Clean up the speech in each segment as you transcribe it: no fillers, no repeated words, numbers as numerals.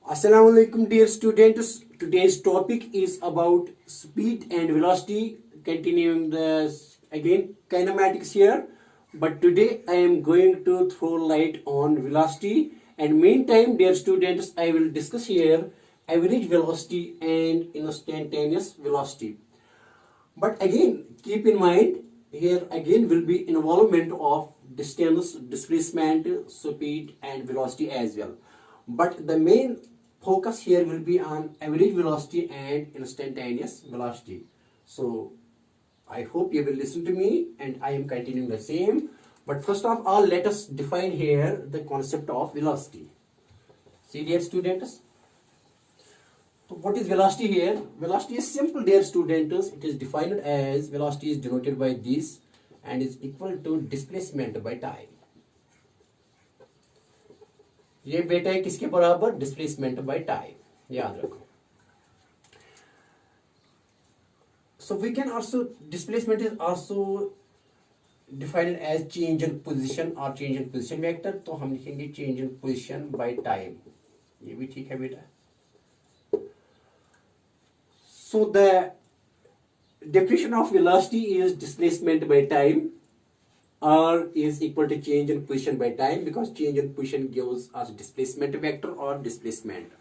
Assalamu alaikum, dear students. Today's topic is about speed and velocity. Continuing the again kinematics here, but today I am going to throw light on velocity. And meantime, dear students, I will discuss here average velocity and instantaneous velocity. But again, keep in mind here again will be involvement of distance, displacement, speed, and velocity as well. But the main focus here will be on average velocity and instantaneous velocity. So I hope you will listen to me, and I am continuing the same. But first of all, let us define here the concept of velocity. See, dear students, so what is velocity here? Velocity is simple, dear students. It is defined as velocity is denoted by this and is equal to displacement by time. ये बेटा है किसके बराबर? Displacement by time, याद रखो. So we can also, displacement is also defined as change in position or change in position vector. तो हम लिखेंगे change in position by time. ये भी ठीक है बेटा. So the definition of velocity is displacement by time, or is equal to change in position by time, because change in position gives us displacement vector or displacement.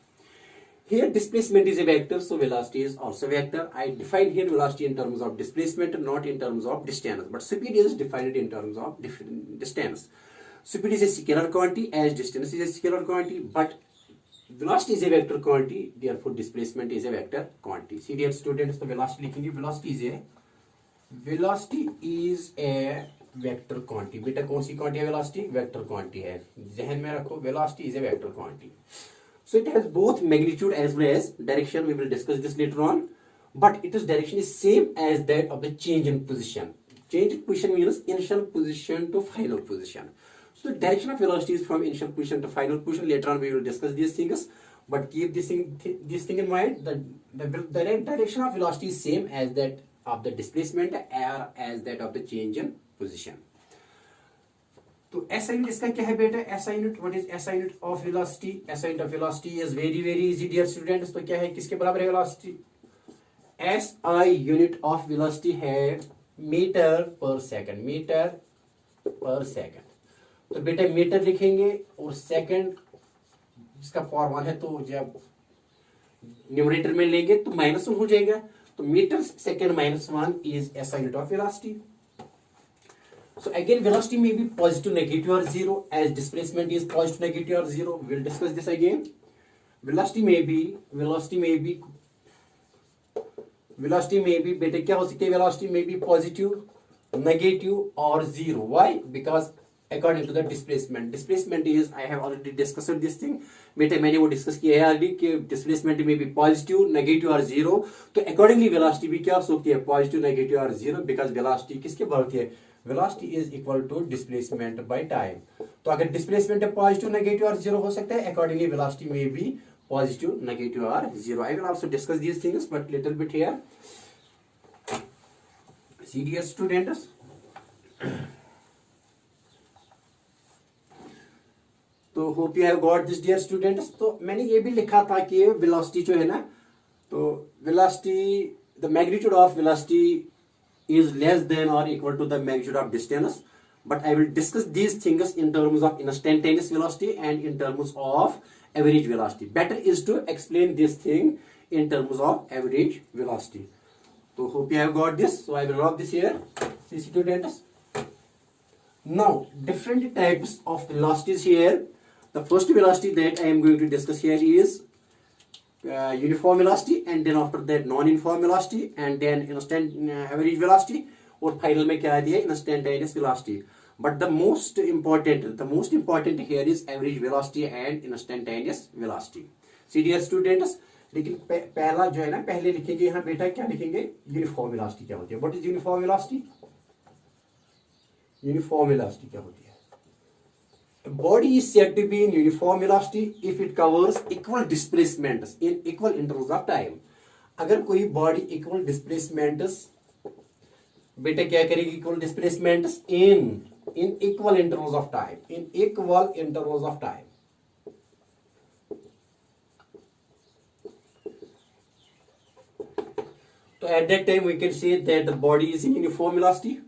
Here displacement is a vector, so velocity is also vector. I define here velocity in terms of displacement, not in terms of distance, but speed is defined in terms of distance. Speed is a scalar quantity as distance is a scalar quantity, but velocity is a vector quantity, therefore displacement is a vector quantity. See, dear students, तो velocity लिखेंगे. velocity is a vector quantity. बेटा कौन सी quantity है? Velocity vector quantity है, जहन में रखो. Velocity is a vector quantity. So it has both magnitude as well as direction. We will discuss this later on, but its direction is same as that of the change in position. Change in position means initial position to final position. So the direction of velocity is from initial position to final position. Later on we will discuss these things, but keep this thing in mind. The direction of velocity is same as that of the displacement or as that of the change in position. तो SI unit इसका क्या है बेटा? SI unit, what is SI unit of velocity? SI unit of velocity is very easy, dear students. तो क्या है, किसके बराबर है velocity? SI unit of velocity है metre per second. Metre per second. तो बेटा मीटर लिखेंगे और सेकंड इसका पावर 1 है, तो जब न्यूमरेटर में लेंगे तो -1 हो जाएगा. तो metre second -1 is SI unit of velocity. So again, velocity may be positive, negative, or zero, as displacement is positive, negative, or zero. We will discuss this again. Velocity may be, बेटे क्या हो सकती है? Velocity may be positive, negative, or zero. Why? Because according to the displacement. Displacement is, I have already discussed this thing. बेटे मैंने वो discuss किया है ऑलरेडी कि displacement may be positive, negative, or zero. तो accordingly velocity भी क्या हो सकती है? Positive, negative, or zero. Because velocity किसके बराबर होती है? Velocity is equal to displacement by time. तो अगर डिस्प्लेसमेंट पॉजिटिव, नेगेटिव और जीरो हो सकता है, अकॉर्डिंगली वेलोसिटी में भी पॉजिटिव, नेगेटिव और zero. I will also discuss these things but little bit here. See dear students, तो hope you have got this dear students. तो मैंने ये भी लिखा था कि वेलोसिटी जो है ना, तो velocity, the magnitude of velocity is less than or equal to the magnitude of distance, but I will discuss these things in terms of instantaneous velocity and in terms of average velocity. Better is to explain this thing in terms of average velocity. So hope you have got this. So I will drop this here. See, students. Now different types of velocities here. The first velocity that I am going to discuss here is uniform velocity, and then after that non-uniform velocity, and then average velocity, और final में क्या दिया? Instantaneous velocity. But the most important here is average velocity and instantaneous velocity. See dear students, लेकिन पहला जो है ना, पहले लिखेंगे यहाँ बेटा क्या लिखेंगे? यूनिफॉर्म वेलोसिटी क्या होती है? What is uniform velocity? Uniform velocity क्या होती है? Body is said to be in uniform velocity if it covers equal displacements in equal intervals of time. अगर कोई बॉडी इक्वल डिस्प्लेसमेंट्स, बेटा क्या करेगी? Equal displacements in in equal intervals of time, in equal intervals of time. So at that time we can say that the body is in uniform velocity.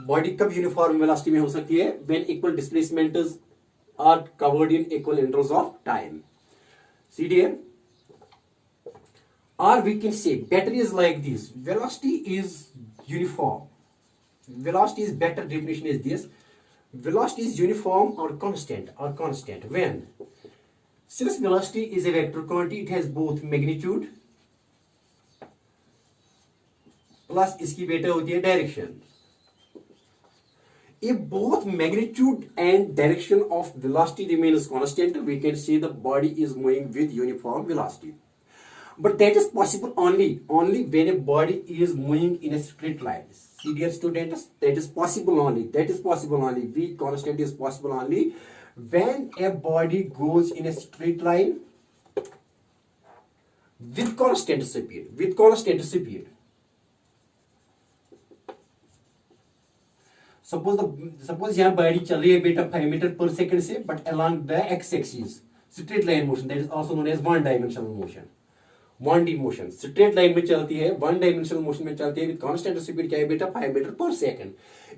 Body कब uniform velocity में हो सकती है? When equal displacements are covered in equal intervals of time. See dear? Or we can say better is like this. Velocity is uniform. Velocity is better definition is this. Velocity is uniform or constant. When? Since velocity is a vector quantity, it has both magnitude plus इसकी बेटा होती है direction. If both magnitude and direction of velocity remains constant, we can say the body is moving with uniform velocity. But that is possible only when a body is moving in a straight line. See dear students, that is possible only. V constant is possible only when a body goes in a straight line with constant speed. Suppose यहाँ body चल रही है बेटा 5 metre per second से, but along the x-axis, straight line motion, that is also known as one dimensional motion. 1D motion straight line में चलती है, one dimensional motion में चलती है विद कांस्टेंट स्पीड क्या है बेटा 5 मीटर पर सेकंड।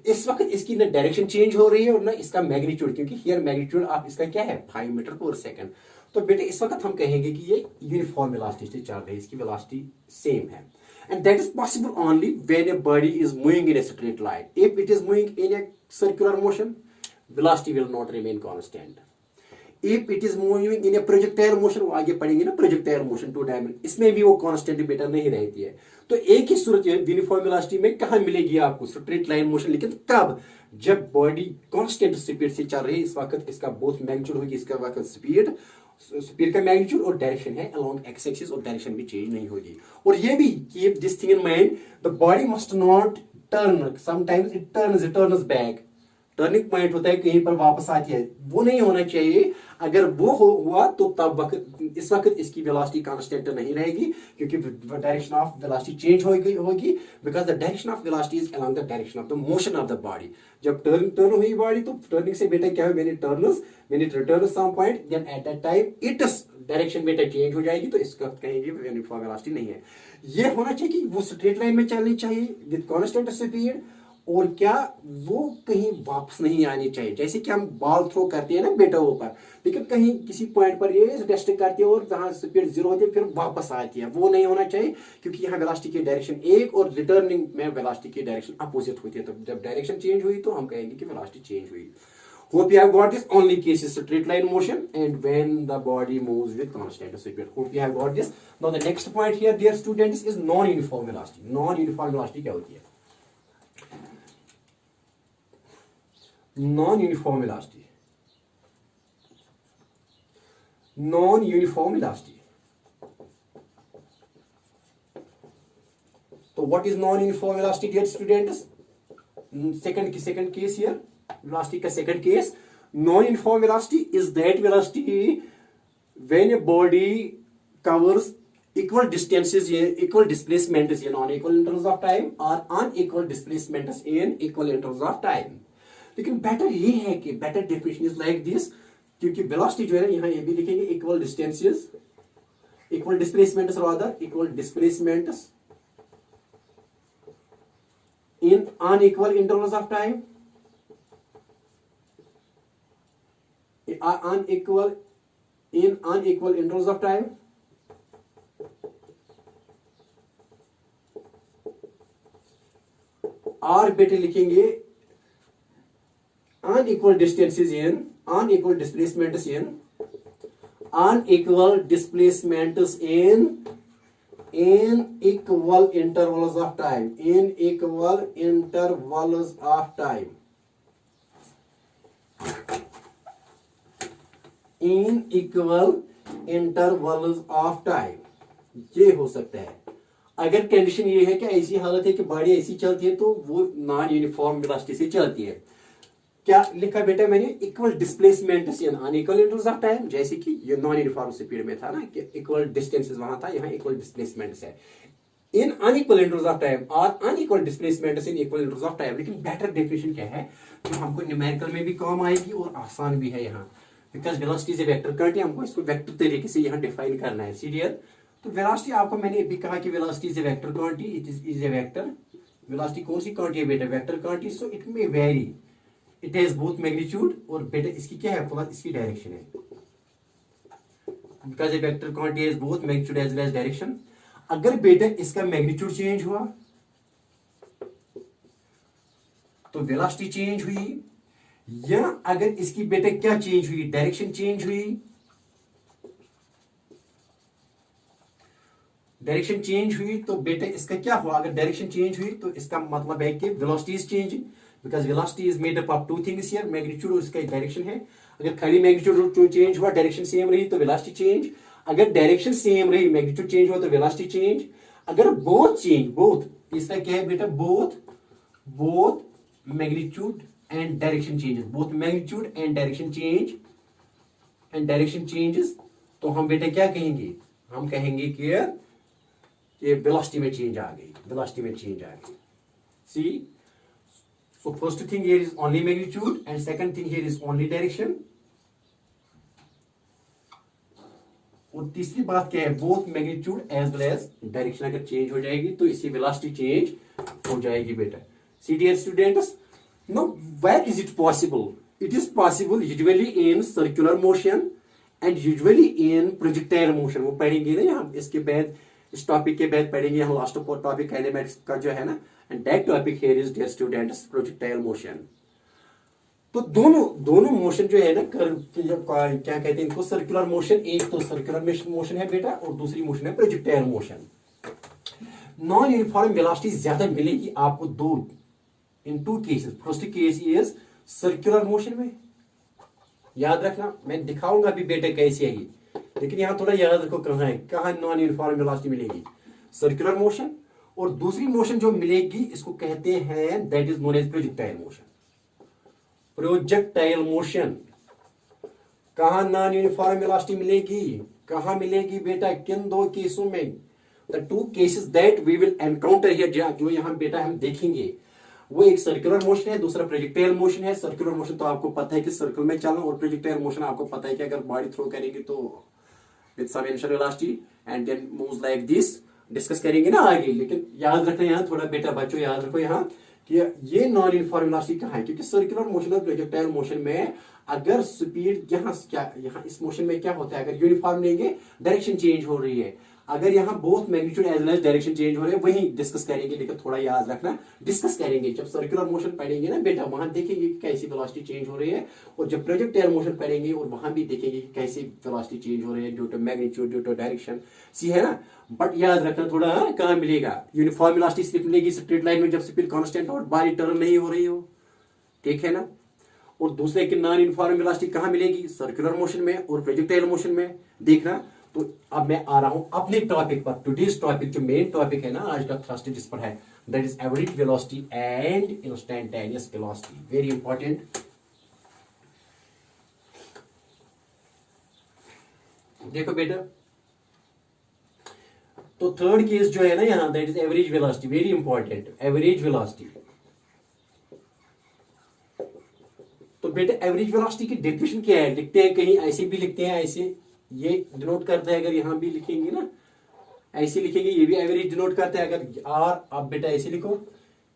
इस वक्त इसकी ना डायरेक्शन चेंज हो रही है और ना इसका मैग्नीट्यूड, क्योंकि हियर मैग्नीट्यूड आप इसका क्या है 5 मीटर पर सेकंड। तो बेटे इस वक्त हम कहेंगे कि ये यूनिफॉर्म वेलोसिटी से चल रही है, इसकी वेलोसिटी सेम है। And that is possible only when a body is moving in a straight line. If it is moving in a circular motion, velocity will not remain constant. If it is moving in a projectile motion, वो आगे पढ़ेंगे ना projectile motion 2 dimension, इसमें भी वो constant बेटा नहीं रहती है। तो एक ही सूरत यूनिफॉर्म वेलोसिटी में कहाँ मिलेगी आपको स्ट्रेट लाइन मोशन, लेकिन कब? जब बॉडी कांस्टेंट स्पीड से चल रही है। इस वक्त इसका बोथ मैग्नीट्यूड होगी, इसका वक्त स्पीड का मैग्नीट्यूड और डायरेक्शन है अलोंग एक्स एक्सिस, और डायरेक्शन भी चेंज नहीं होगी। और ये भी keep this thing in mind, the body must not turn, sometimes it turns back. Turning point होता है कहीं पर वापस आती है, वो नहीं होना चाहिए। अगर वो हुआ तो तब वक्त इस वक्त इसकी वेलोसिटी कांस्टेंट नहीं रहेगी, क्योंकि डायरेक्शन ऑफ वेलोसिटी चेंज होगी because the direction of velocity is along the direction of the motion of the body. जब टर्न हुई बॉडी तो टर्निंग से बेटा क्या है, when it returns some point, then at that time its direction बेटा change हो जाएगी। तो इसका कहेंगे यूनिफॉर्म वेलोसिटी नहीं है। ये होना चाहिए कि वो स्ट्रेट लाइन में चलनी चाहिए विद कांस्टेंट स्पीड, और क्या वो कहीं वापस नहीं आनी चाहिए। जैसे कि हम बॉल थ्रो करते हैं ना बेटा ऊपर, लेकिन कहीं किसी पॉइंट पर ये रेस्ट करते हैं और जहां स्पीड 0 होती है फिर वापस आती है, वो नहीं होना चाहिए, क्योंकि यहाँ वेलोसिटी की डायरेक्शन एक और रिटर्निंग में वेलोसिटी की डायरेक्शन अपोजिट होती है। तो जब डायरेक्शन चेंज हुई तो हम कहेंगे कि वेलोसिटी चेंज हुई। Hope you have got this. Only case is straight line motion and when the body moves with constant speed. Hope you have got this. Now the next point here, dear students, is non-uniform velocity. Non-uniform velocity क्या होती है? Non-uniform velocity. Non-uniform velocity. So what is non-uniform velocity, dear students? Second case here. Velocity का second case. Non-uniform velocity is that velocity when a body covers equal distances, equal displacements in unequal intervals of time or unequal displacements in equal intervals of time. लेकिन better ये है कि better definition is like this, क्योंकि velocity जो है यहाँ ये भी लिखेंगे equal distances, equal displacements rather, equal displacements in unequal intervals of time, unequal intervals of time, और बेटे लिखेंगे unequal distances in unequal displacements in unequal displacements in equal intervals of time, in equal intervals of time, in equal intervals of time। ये हो सकता है अगर condition ये है कि ऐसी हालत है कि बॉडी ऐसी चलती है तो वो नॉन यूनिफॉर्म वेलोसिटी से चलती है। क्या लिखा बेटा मैंने? Equal displacement unequal intervals of time, जैसे कि ये नॉन यूनिफॉर्म स्पीड में था ना कि इक्वल डिस्टेंसेस वहां था, यहाँ इक्वल डिस्प्लेसमेंट है। In unequal intervals of time और unequal displacement in equal intervals of time. लेकिन बेटर डेफिनेशन क्या है जो हमको न्यूमेरिकल में भी काम आएगी और आसान भी है यहाँ, because velocity is a vector quantity, हमको इसको वेक्टर तरीके से यहाँ डिफाइन करना है सीरियल। तो वेलोसिटी आपको मैंने अभी कहा कि velocity is a vector quantity, it is a vector. Velocity कौन सी क्वांटिटी है बेटा? Vector quantity. So it may vary, it has both magnitude और बेटा इसकी क्या है प्लस इसकी डायरेक्शन है, because a vector quantity has both magnitude as well as direction. अगर बेटा इसका मैग्नीट्यूड चेंज हुआ तो वेलोसिटी चेंज हुई, या अगर इसकी बेटा क्या चेंज हुई, डायरेक्शन चेंज हुई, डायरेक्शन चेंज हुई तो बेटा इसका क्या हुआ? अगर डायरेक्शन चेंज हुई तो इसका मतलब है कि velocity is changing, because velocity is made up of two things here, magnitude और इसका डायरेक्शन है। अगर खाली मैग्नीट्यूड चेंज हुआ, डायरेक्शन सेम रही तो वेलोसिटी चेंज। अगर डायरेक्शन सेम रही, मैग्नीट्यूड चेंज हुआ तो वेलोसिटी चेंज। अगर बोथ चेंज, बोथ इसका क्या है बेटा? Both magnitude and direction changes, both magnitude and direction change and direction changes, तो हम बेटा क्या कहेंगे? हम कहेंगे कि ये वेलोसिटी में चेंज आ गई, वेलोसिटी में चेंज आ गई। See, so first thing here is only magnitude and second thing here is only direction. और तीसरी बात क्या है? Both magnitude as well as direction अगर चेंज हो जाएगी तो इसी वेलोसिटी चेंज हो जाएगी बेटा। See dear students, no where is it possible? It is possible usually in circular motion and usually in projectile motion. वो पढ़ेंगे ना हम इसके बाद, इस टॉपिक के बाद पढ़ेंगे हम लास्ट टॉपिक काइनेमेटिक्स का जो है ना, and that topic here is dear students projectile motion. तो दोनों मोशन जो है ना, क्या कहते हैं इनको? Circular motion. एक तो सर्कुलर मोशन है बेटा और दूसरी मोशन है projectile motion. Non uniform velocity ज्यादा मिलेगी आपको दो, in two cases. First case is circular motion में, याद रखना, मैं दिखाऊंगा अभी बेटा कैसे है ये, लेकिन यहां थोड़ा याद रखो कहां है, कहां नॉन यूनिफॉर्म वेलोसिटी मिलेगी? Circular motion. और दूसरी मोशन जो मिलेगी इसको कहते हैं, that is known as projectile motion. Projectile motion कहां नॉन यूनिफॉर्म वेलोसिटी मिलेगी? कहां मिलेगी बेटा? किन दो केसों में? The two cases that we will encounter here, जो यहां बेटा हम देखेंगे, वो एक सर्कुलर मोशन है, दूसरा प्रोजेक्टाइल मोशन है। सर्कुलर मोशन तो आपको पता है कि सर्कल में चलना, और प्रोजेक्टाइल मोशन आपको पता है कि अगर बॉडी थ्रो करेंगे तो with some initial velocity and then moves like this. Discuss करेंगे ना आगे, लेकिन याद रखना यहाँ थोड़ा बेटा बच्चों, याद रखो यहाँ कि ये नॉन यूनिफॉर्म वेलोसिटी कहाँ है, क्योंकि सर्कुलर मोशन और प्रोजेक्टाइल मोशन में अगर स्पीड यहाँ इस मोशन में क्या होता है, अगर यूनिफॉर्म लेंगे डायरेक्शन चेंज हो रही है। अगर यहाँ both magnitude as well as direction change हो रहे हैं, वही डिस्कस करेंगे, लेकिन थोड़ा याद रखना डिस्कस करेंगे। जब सर्कुलर मोशन पढ़ेंगे ना बेटा, वहां देखेंगे कि कैसी वेलोसिटी चेंज हो रही है, और जब प्रोजेक्टाइल मोशन पढ़ेंगे और वहां भी देखेंगे कि कैसी वेलोसिटी चेंज हो रही है due to magnitude, due to direction. See है ना? बट याद रखना थोड़ा, कहां मिलेगा? यूनिफॉर्म वेलोसिटी सिर्फ मिलेगी स्ट्रेट लाइन में, जब स्पीड कांस्टेंट और बॉडी टर्न नहीं हो रही हो, ठीक है ना? और दूसरे की नॉन यूनिफॉर्म वेलोसिटी कहां मिलेगी? सर्कुलर मोशन में और प्रोजेक्टाइल मोशन में। देखना, तो अब मैं आ रहा हूं अपने टॉपिक पर। टुडेज टॉपिक जो मेन टॉपिक है ना आज का थर्स्ट, जिस पर है, that is average velocity and instantaneous velocity. Very important. देखो बेटा, तो थर्ड केस जो है ना यहाँ, that is average velocity. Very important, average velocity. तो बेटा एवरेज वेलोसिटी की डेफिनेशन क्या है? लिखते हैं कहीं ऐसे भी लिखते हैं, ऐसे ये डिनोट करता है, अगर यहां भी लिखेंगे ना ऐसे लिखेंगे, ये भी एवरेज डिनोट करता है। अगर आर आप बेटा ऐसे लिखो,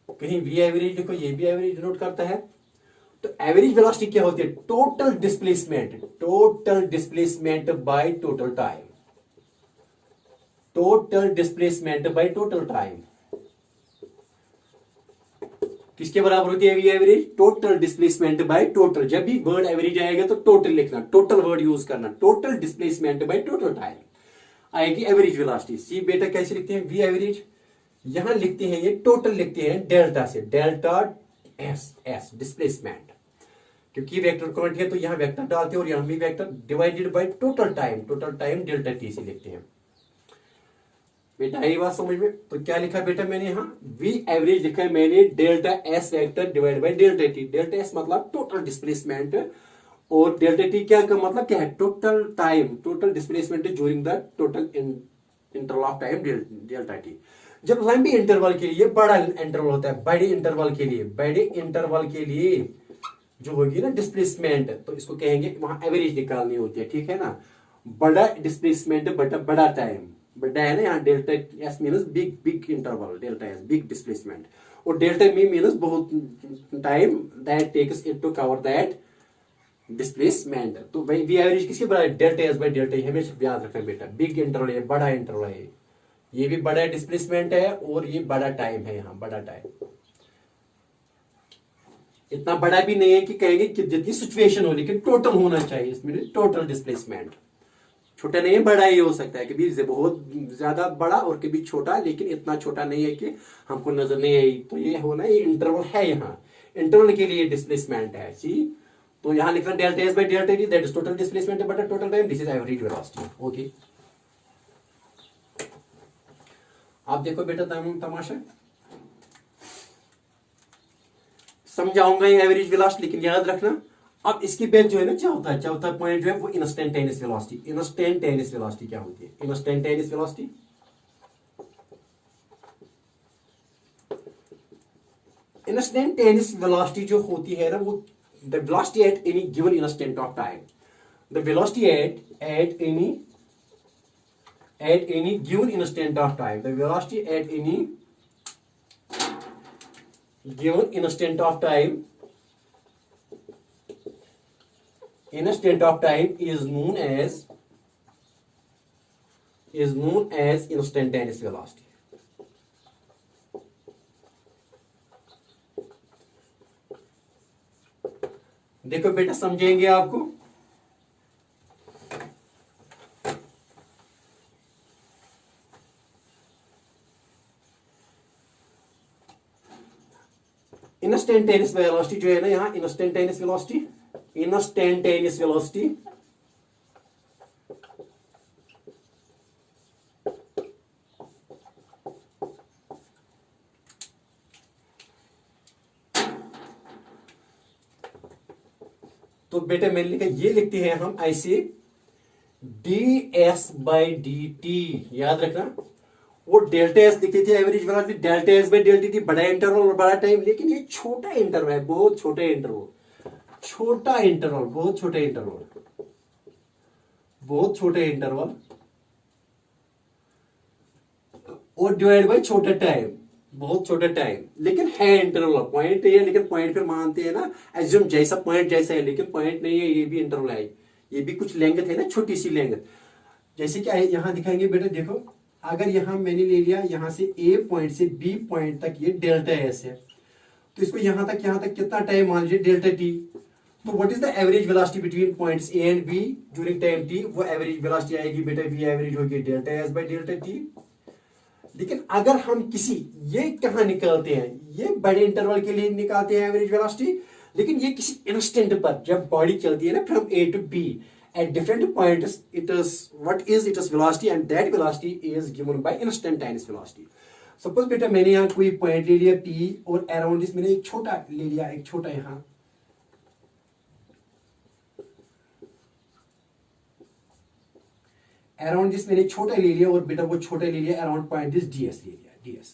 कहीं वी एवरेज लिखो, ये भी एवरेज डिनोट करता है। तो एवरेज वेलोसिटी क्या होती है? Total displacement, total displacement by total time, total displacement by total time. किसके बराबर होती है V average? Total displacement by total. जब भी वर्ड एवरेज आएगा तो टोटल लिखना, टोटल वर्ड यूज करना, total displacement by total time आएगी एवरेज वेलोसिटी। सी बेटा कैसे लिखते हैं वी एवरेज? यहां लिखते हैं ये टोटल लिखते हैं डेल्टा से, डेल्टा एस, एस डिस्प्लेसमेंट, क्योंकि वेक्टर क्वांटिटी है तो यहां वेक्टर डालते हैं और यहां भी vector, divided by total time, total time delta T से लिखते हैं। बेटा यही बात समझ में? तो क्या लिखा बेटा मैंने यहाँ? वी एवरेज लिखा है मैंने delta S vector divide by delta T. Delta S मतलब टोटल डिस्प्लेसमेंट, और डेल्टा टी क्या का मतलब क्या है? Total time, total displacement during the total interval of time delta T. जब लंबे इंटरवल के लिए बड़ा इंटरवल होता है, बड़े इंटरवल के लिए जो होगी ना डिस्प्लेसमेंट, तो इसको कहेंगे वहां एवरेज निकालनी होती है, ठीक है ना। बड़ा डिस्प्लेसमेंट बटा बड़ा टाइम, बड़ा है ना यहाँ, delta S means big interval, delta S big displacement, और डेल्टा मी मीनस बहुत time that takes it to cover that displacement. तो भाई वी एवरेज किसके बराबर, डेल्टा एस बाई डेल्टा, हमेशा याद रखना बेटा। बिग इंटरवल है, बड़ा इंटरवल है, ये भी बड़ा डिस्प्लेसमेंट है और ये बड़ा टाइम है, यहाँ बड़ा टाइम। इतना बड़ा भी नहीं है कि कहेंगे कि जितनी सिचुएशन हो, लेकिन टोटल होना चाहिए इसमें, टोटल डिस्प्लेसमेंट। छोटा नहीं है, बड़ा ही हो सकता है, कभी बहुत ज्यादा बड़ा और कभी छोटा, लेकिन इतना छोटा नहीं है कि हमको नजर नहीं आई। तो ये होना, ये इंटरवल है, यहाँ इंटरवल के लिए डिस्प्लेसमेंट है। सी, तो यहाँ लिखना delta S by delta T, that is total displacement but total time, this is average velocity. Okay, आप देखो बेटा तमाशा, समझाऊंगा ये एवरेज वेलोसिटी, लेकिन याद रखना अब इसकी बेस जो है ना, चौथा पॉइंट जो है वो इंस्टेंटेनियस वेलोसिटी। इंस्टेंटेनियस वेलोसिटी क्या होती है? इंस्टेंटेनियस वेलोसिटी, इंस्टेंटेनियस वेलोसिटी जो होती है ना, वो the velocity at any given instant of time, the velocity at any given instant of time, the velocity at any given instant of time is known as instantaneous velocity. देखो बेटा, समझेंगे आपको, instantaneous velocity जो है ना, यहाँ instantaneous velocity तो बेटा मैंने लिखा, ये लिखते हैं हम ऐसे ds बाई डी टी, याद रखना। वो डेल्टा एस लिखते थे average velocity, delta S by delta T, बड़ा इंटरवल और बड़ा टाइम, लेकिन ये छोटा इंटरवल है, बहुत छोटा इंटरवल, और डिवाइड बाई छोटा टाइम, बहुत छोटा टाइम, लेकिन है इंटरवल, पॉइंट है, लेकिन पॉइंट फिर मानते हैं ना, एज्यूम जैसा पॉइंट जैसा है, लेकिन पॉइंट नहीं है, ये भी इंटरवल है, ये भी कुछ लेंथ है ना, छोटी सी लेंथ। जैसे क्या है, यहां दिखाएंगे बेटा, देखो अगर यहां मैंने ले लिया, यहां से ए पॉइंट से बी पॉइंट तक ये डेल्टा एस है, तो इसको यहां तक कितना टाइम मान लीजिए, डेल्टा टी। तो what is the average velocity between points A and B during time T? वो एवरेज वेलोसिटी आएगी बेटा, वी एवरेज होगी delta S by delta T. लेकिन अगर हम ये कहां निकालते हैं, ये बड़े इंटरवल के लिए निकालते हैं एवरेज वेलोसिटी, लेकिन ये किसी इंस्टेंट पर जब बॉडी चलती है ना from A to B at different points, what is its velocity, and that velocity is given by instantaneous velocity. Suppose बेटा मैंने यहाँ कोई पॉइंट ले लिया P, और अराउंड दिस मैंने एक छोटा ले लिया, एक छोटा यहाँ, अराउंड दिस मैंने छोटा ले लिया, और बेटा वो छोटा ले लिया अराउंड पॉइंट दिस ds ले लिया, ds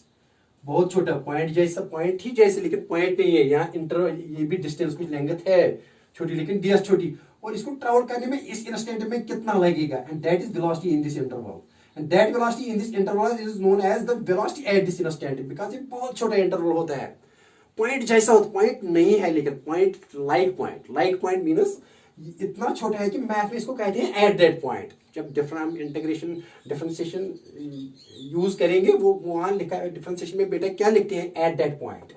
बहुत छोटा पॉइंट जैसा, पॉइंट ही जैसे, लेकिन पॉइंट नहीं है, यहाँ इंटरवल, ये भी डिस्टेंस कुछ लेंथ है छोटी, लेकिन ds छोटी, और इसको ट्रैवल करने में इस इंस्टेंट में कितना लगेगा, and that is velocity in this interval, and that velocity in this interval is known as the velocity at this instant, because ये बहुत छोटा इंटरवल होता है, पॉइंट जैसा होता, पॉइंट नहीं है, लेकिन पॉइंट लाइक पॉइंट मीनस इतना छोटा है कि मैथ में इसको कहते हैं एट दैट पॉइंट। जब डिफरेंशिएशन यूज करेंगे, वो वहां लिखा है डिफरेंशिएशन में बेटा क्या लिखते हैं, eight that point.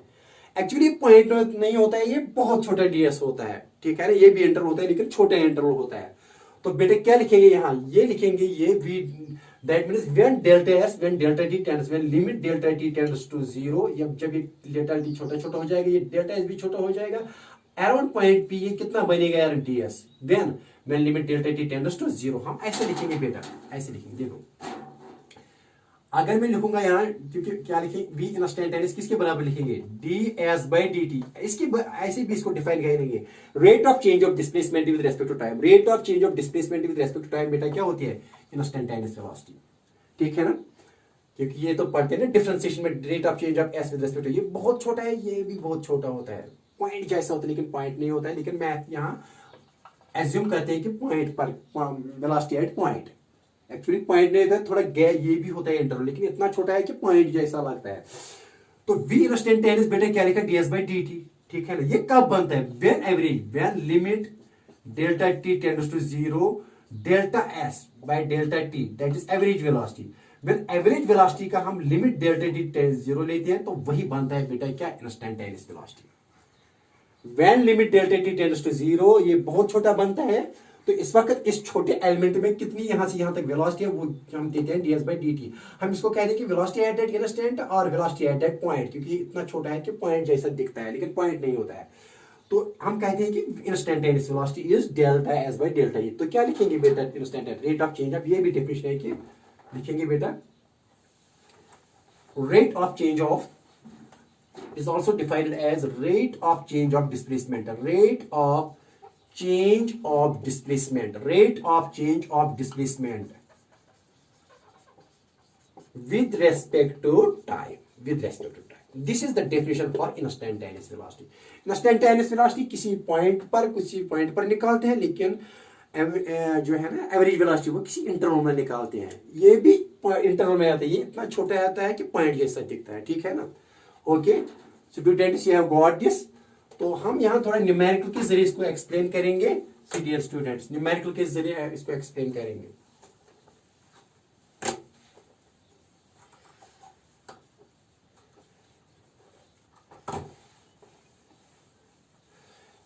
Actually point नहीं होता है, ये बहुत छोटा ds होता है, ठीक है ना, ये भी इंटरवल होता है, लेकिन छोटा इंटरवल होता है। तो बेटे क्या लिखेंगे यहाँ, ये लिखेंगे, ये v, that means when delta t tends, when limit delta t tends to 0, जब ये डेल्टा t छोटा हो जाएगा, ये डेल्टा s भी छोटा हो जाएगा, अराउंड पॉइंट p ये कितना बनेगा यार, ds, when limit delta t tends to 0। हम ऐसे लिखेंगे बेटा, ऐसे लिखेंगे, देखो अगर मैं लिखूंगा यहाँ, क्योंकि क्या लिखेंगे, v इंस्टेंटेनियस किसके बराबर लिखेंगे, ds बाई dt, इसके ऐसे भी इसको डिफाइन करेंगे, rate of change of displacement with respect to time, rate of change of displacement with respect to time बेटा क्या होती है, इंस्टेंटेनियस वेलोसिटी, ठीक है ना। क्योंकि ये तो पढ़ते हैं ना डिफरेंशिएशन में, rate of change of S with respect to, ये बहुत छोटा है, ये भी बहुत छोटा होता है, पॉइंट जैसा होता है लेकिन पॉइंट नहीं होता है। लेकिन मैथ यहाँ एज्यूम करते हैं कि पॉइंट पर velocity at point, actually point नहीं होता है, थोड़ा ये भी होता है इंटरवल, लेकिन इतना छोटा है कि पॉइंट जैसा लगता है। तो v इंस्टेंटेनियस बेटा क्या लिखा, ds by dt, ठीक है ना। ये कब बनता है, when average, when limit delta t tends to 0 delta s by delta t, that is average velocity. When average velocity का हम लिमिट डेल्टा t टेंड्स 0 लेते हैं तो वही बनता है बेटा क्या, instantaneous velocity. When limit delta t tends to 0, ये बहुत छोटा बनता है, तो इस वक्त इस छोटे एलिमेंट में कितनी यहां से यहां तक वेलोसिटी है वो हम देते हैं ds by dt। हम इसको कहते हैं कि वेलोसिटी एट दैट इंस्टेंट और वेलोसिटी एट दैट पॉइंट, क्योंकि इतना छोटा है कि पॉइंट जैसा दिखता है लेकिन पॉइंट नहीं होता है। तो हम कहते हैं कि instantaneous velocity is delta s by delta e। तो क्या लिखेंगे बेटा, instantaneous rate of change of, ये भी डेफिनेशन है कि लिखेंगे बेटा, rate of change of is also defined as rate of change of displacement, rate of change of displacement, rate of change of displacement with respect to time, with respect to time. This is the definition for instantaneous velocity. Instantaneous velocity किसी point पर निकालते हैं, लेकिन जो है ना average velocity वो किसी इंटरवल में निकालते हैं, ये भी इंटरवल में आता है, ये इतना छोटा आता है कि पॉइंट जैसा दिखता है, ठीक है ना। Okay students, you have got this. तो हम यहाँ थोड़ा न्यूमेरिकल के जरिए इसको एक्सप्लेन करेंगे। सी डियर स्टूडेंट्स, न्यूमेरिकल के जरिए इसको एक्सप्लेन करेंगे।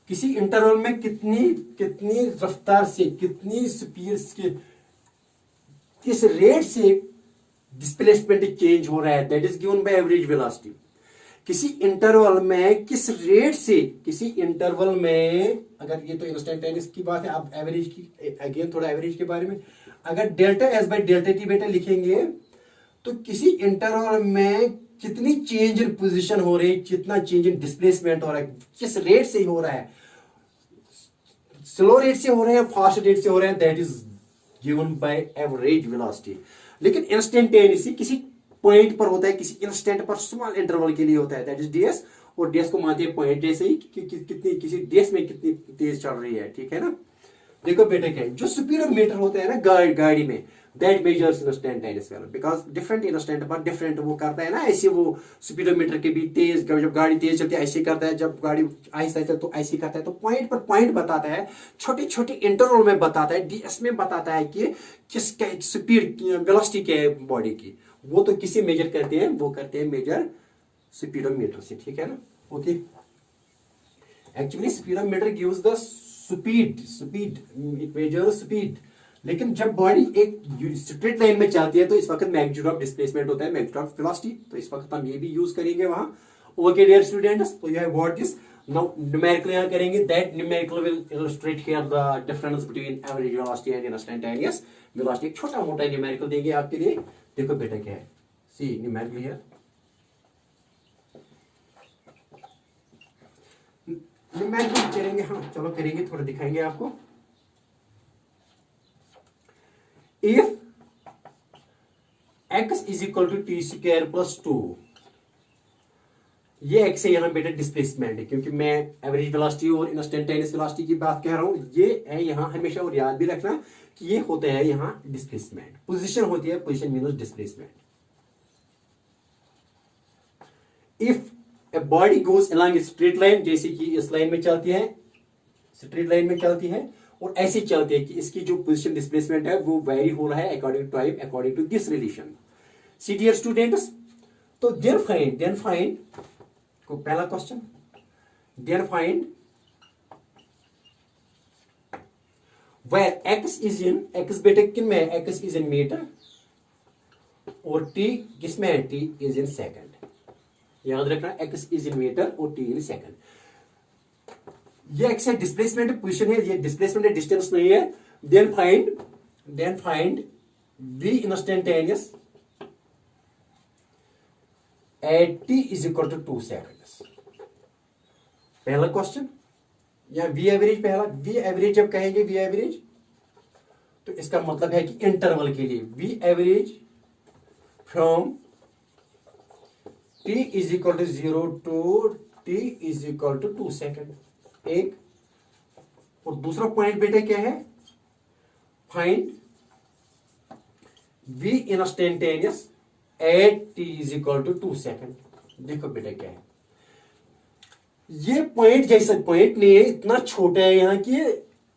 किसी इंटरवल में कितनी रफ्तार से, कितनी स्पीड से, किस रेट से डिस्प्लेसमेंट चेंज हो रहा है, that is given by average velocity. किसी इंटरवल में किस रेट से, किसी इंटरवल में, अगर ये तो इंस्टेंटेनियस की बात है, अब एवरेज की, अगेन थोड़ा एवरेज के बारे में, अगर delta S by delta T बेटा लिखेंगे तो किसी इंटरवल में कितनी चेंज इन पोजीशन हो रही है, कितना चेंज इन डिस्प्लेसमेंट हो रहा है, किस रेट से हो रहा है, स्लो रेट से हो रहा है, फास्ट रेट से हो रहा है, that is given by average velocity. लेकिन इंस्टेंटेनियसली किसी पॉइंट पर होता है, किसी इंस्टेंट पर स्मॉल इंटरवल के लिए होता है, दैट इज ds, और ds को मानते हैं पॉइंट जैसे ही कि कितनी किसी ds में कितनी तेज चल रही है, ठीक है ना। देखो बेटा क्या है, जो स्पीडोमीटर होता है ना गाड़ी में, that measures instantaneous velocity, because different instant पर डिफरेंट वो करता है ना, ऐसे वो स्पीडोमीटर के भी तेज, जब गाड़ी तेज चलती है ऐसे करता है, जब गाड़ी आहिस्ता चलती है तो ऐसे करता है। तो पॉइंट पर पॉइंट बताता है, छोटे छोटे इंटरवल में बताता है, ds में बताता है कि किसका स्पीड वेलोसिटी क्या है बॉडी की, वो तो किसी मेजर करते हैं, वो करते हैं मेजर स्पीडोमीटर से, ठीक है ना। Okay, actually speedometer gives the speed, it measures speed. लेकिन जब बॉडी एक स्ट्रेट लाइन में चलती है तो इस वक्त मैग्नीट्यूड ऑफ डिस्प्लेसमेंट होता है, मैग्नीट्यूड ऑफ वेलोसिटी, तो इस वक्त हम ये भी यूज करेंगे वहां। ओके डियर स्टूडेंट्स, तो you have got this. Now numerical यहां करेंगे, that numerical will illustrate here the difference between average velocity and instantaneous velocity. एक छोटा मोटा न्यूमेरिकल देंगे आपके लिए। देखो बेटा क्या है, सी न्यूमेरिकल हियर, न्यूमेरिकल करेंगे, हाँ चलो करेंगे, थोड़ा दिखाएंगे आपको। If x is equal to T square plus 2, ये x है यहां बेटा डिस्प्लेसमेंट है, क्योंकि मैं एवरेज वेलोसिटी और इंस्टेंटेनियस वेलोसिटी की बात कह रहा हूं, ये है यहां हमेशा, और याद भी रखना कि ये होता है यहां डिस्प्लेसमेंट, पोजीशन होती है, position means displacement. If a body goes along a straight line, जैसे कि इस लाइन में चलती है, स्ट्रेट लाइन में चलती है और ऐसे चलती है कि इसकी जो पोजीशन डिस्प्लेसमेंट है वो वेरी हो रहा है according to time, according to this relation. See dear students, तो देन फाइंड को पहला question, then find where x बेटे किन में, x इज इन मीटर और t किसमें है, t इज इन सेकंड। याद रखना, x इज इन मीटर और t इन सेकंड। ये x है डिस्प्लेसमेंट पोजीशन है, ये डिस्प्लेसमेंट है, डिस्टेंस नहीं है। Then find v instantaneous at t is equal to 2 seconds. पहला क्वेश्चन, या v एवरेज, पहला v एवरेज जब कहेंगे v एवरेज तो इसका मतलब है कि इंटरवल के लिए v average from t is equal to 0 to t is equal to 2 second एक। और दूसरा पॉइंट बेटा क्या है, find v instantaneous at t is equal to 2 second. देखो बेटा क्या है, ये पॉइंट जैसा पॉइंट नहीं है, इतना छोटा है यहाँ की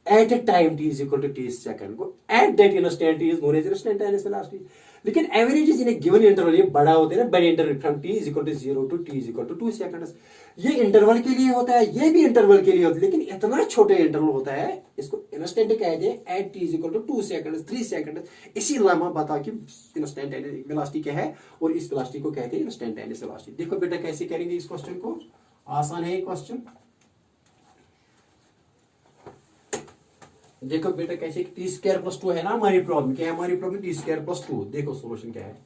at a time t is equal to 30 second को at that instant is known as instantaneous velocity. लेकिन average in a given interval, ये बड़ा होता है ना, बड़े interval from t is equal to 0 to t is equal to 2 seconds, ये interval के लिए होता है, ये भी इंटरवल के लिए होता है, लेकिन इतना छोटे इंटरवल होता है, इसको इंस्टेंट कहते हैं at t is equal to 2 seconds 3 seconds. इसी लम्हा बता कि इंस्टेंटेनियस वेलोसिटी क्या है, और इस वेलोसिटी को कहते हैं इंस्टेंटेनियस वेलोसिटी। देखो बेटा कैसे करेंगे इस क्वेश्चन को, आसान है ये क्वेश्चन। देखो बेटा कैसे, टी स्क्वायर प्लस 2 है ना हमारी प्रॉब्लम, क्या है हमारी प्रॉब्लम, टी स्क्वायर प्लस 2। देखो सॉल्यूशन क्या है,